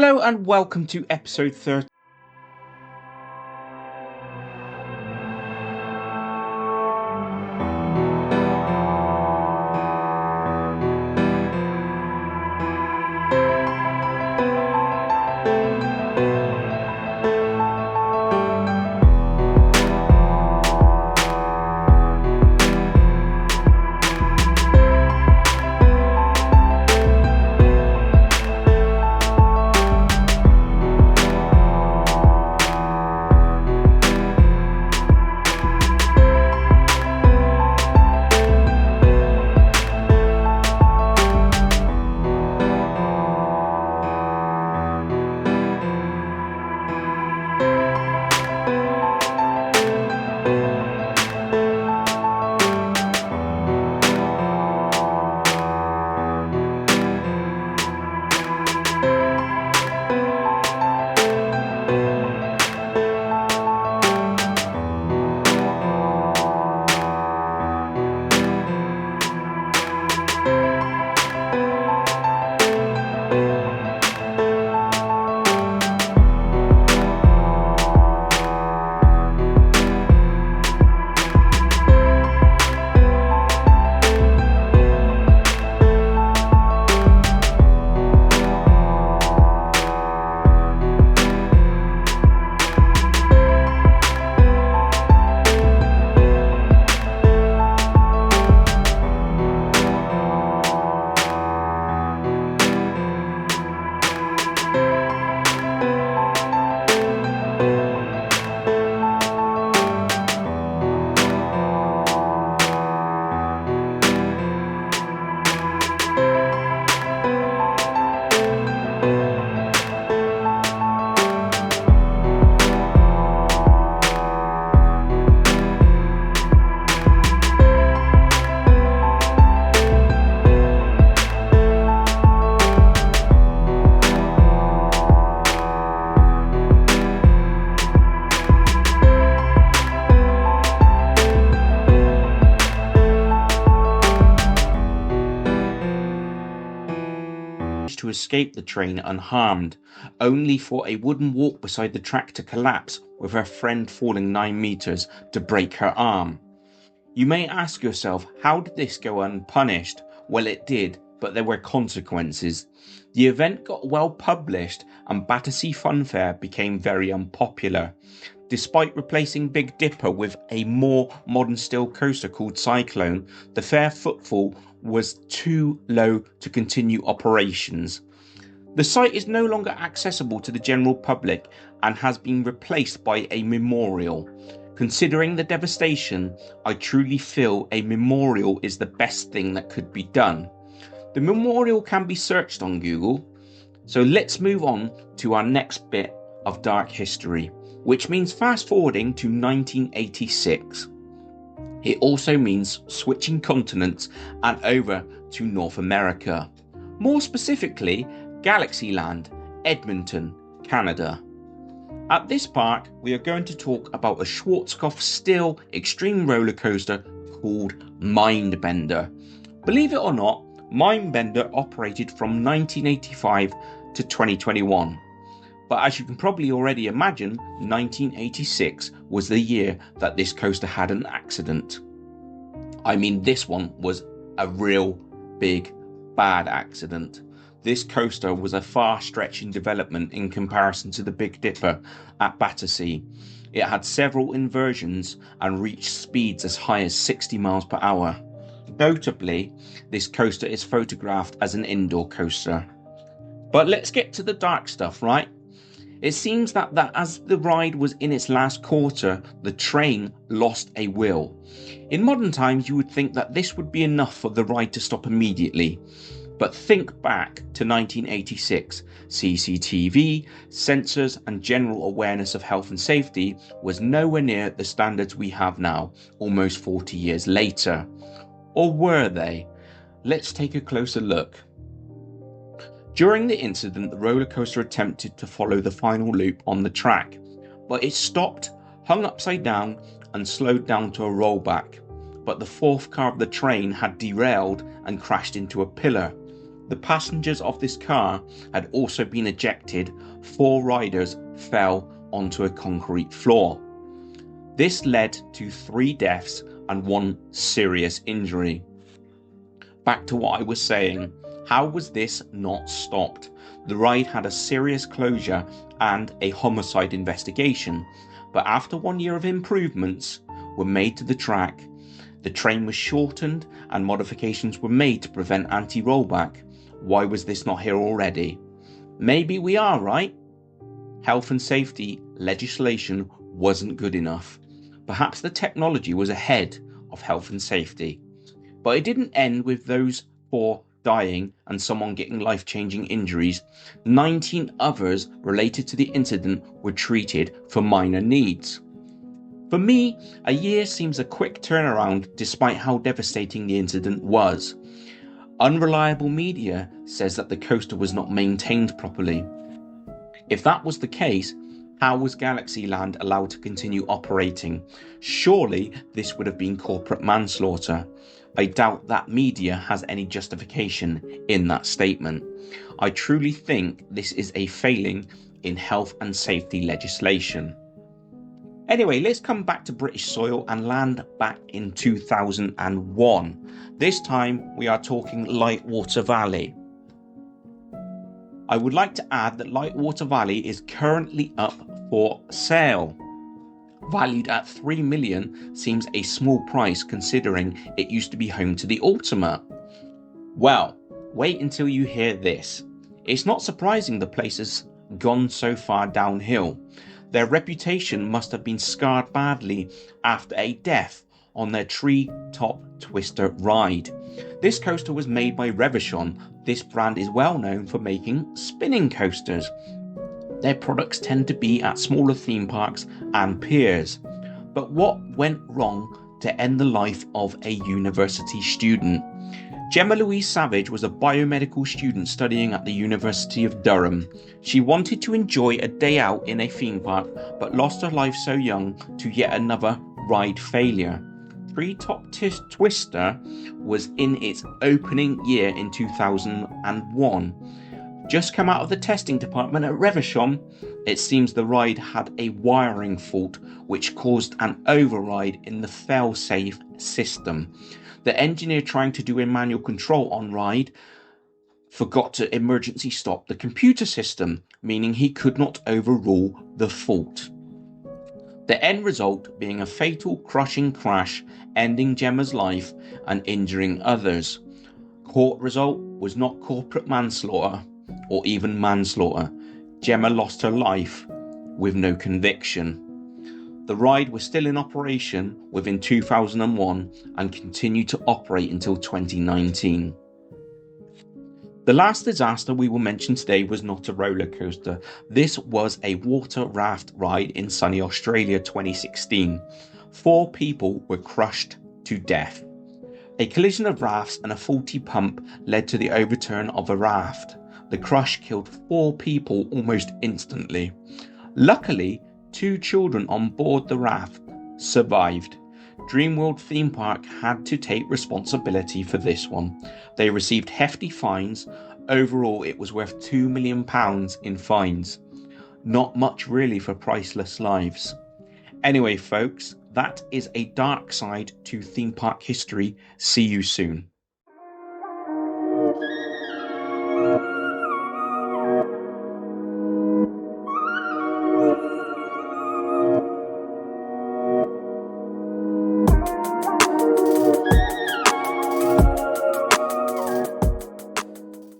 Hello and welcome to episode 30. To escape the train unharmed, only for a wooden walk beside the track to collapse with her friend falling 9 meters to break her arm. You may ask yourself, how did this go unpunished? Well, it did, but there were consequences. The event got well published and Battersea Funfair became very unpopular. Despite replacing Big Dipper with a more modern steel coaster called Cyclone, the fair footfall was too low to continue operations. The site is no longer accessible to the general public and has been replaced by a memorial. Considering the devastation, I truly feel a memorial is the best thing that could be done. The memorial can be searched on Google. So let's move on to our next bit of dark history, which means fast forwarding to 1986. It also means switching continents and over to North America. More specifically, Galaxyland, Edmonton, Canada. At this park, we are going to talk about a Schwarzkopf steel extreme roller coaster called Mindbender. Believe it or not, Mindbender operated from 1985 to 2021. But as you can probably already imagine, 1986 was the year that this coaster had an accident. I mean, this one was a real big, bad accident. This coaster was a far stretch in development in comparison to the Big Dipper at Battersea. It had several inversions and reached speeds as high as 60 miles per hour. Notably, this coaster is photographed as an indoor coaster. But let's get to the dark stuff, right? It seems that as the ride was in its last quarter, the train lost a wheel. In modern times, you would think that this would be enough for the ride to stop immediately. But think back to 1986. CCTV, sensors and general awareness of health and safety was nowhere near the standards we have now, almost 40 years later. Or were they? Let's take a closer look. During the incident, the roller coaster attempted to follow the final loop on the track, but it stopped, hung upside down and slowed down to a rollback. But the fourth car of the train had derailed and crashed into a pillar. The passengers of this car had also been ejected. 4 riders fell onto a concrete floor. This led to 3 deaths and 1 serious injury. Back to what I was saying, how was this not stopped? The ride had a serious closure and a homicide investigation, but after 1 year of improvements were made to the track, the train was shortened and modifications were made to prevent anti-rollback. Why was this not here already? Maybe we are right. Health and safety legislation wasn't good enough. Perhaps the technology was ahead of health and safety. But it didn't end with those 4 dying and someone getting life-changing injuries. 19 others related to the incident were treated for minor needs. For me, a year seems a quick turnaround despite how devastating the incident was. Unreliable media says that the coaster was not maintained properly. If that was the case, how was Galaxyland allowed to continue operating? Surely this would have been corporate manslaughter. I doubt that media has any justification in that statement. I truly think this is a failing in health and safety legislation. Anyway, let's come back to British soil and land back in 2001. This time we are talking Lightwater Valley. I would like to add that Lightwater Valley is currently up for sale. Valued at $3 million seems a small price considering it used to be home to the Ultima. Well, wait until you hear this. It's not surprising the place has gone so far downhill. Their reputation must have been scarred badly after a death on their Treetop Twister ride. This coaster was made by Reverchon. This brand is well known for making spinning coasters. Their products tend to be at smaller theme parks and piers. But what went wrong to end the life of a university student? Gemma Louise Savage was a biomedical student studying at the University of Durham. She wanted to enjoy a day out in a theme park, but lost her life so young to yet another ride failure. Treetop Twister was in its opening year in 2001. Just come out of the testing department at Reverchon, it seems the ride had a wiring fault which caused an override in the fail-safe system. The engineer trying to do a manual control on ride forgot to emergency stop the computer system, meaning he could not overrule the fault. The end result being a fatal crushing crash, ending Gemma's life and injuring others. Court result was not corporate manslaughter or even manslaughter. Gemma lost her life with no conviction. The ride was still in operation within 2001 and continued to operate until 2019. The last disaster we will mention today was not a roller coaster. This was a water raft ride in sunny Australia 2016. 4 people were crushed to death. A collision of rafts and a faulty pump led to the overturn of a raft. The crush killed 4 people almost instantly. Luckily, 2 children on board the raft survived. Dreamworld theme park had to take responsibility for this one. They received hefty fines. Overall, it was worth £2 million in fines. Not much really for priceless lives. Anyway, folks, that is a dark side to theme park history. See you soon.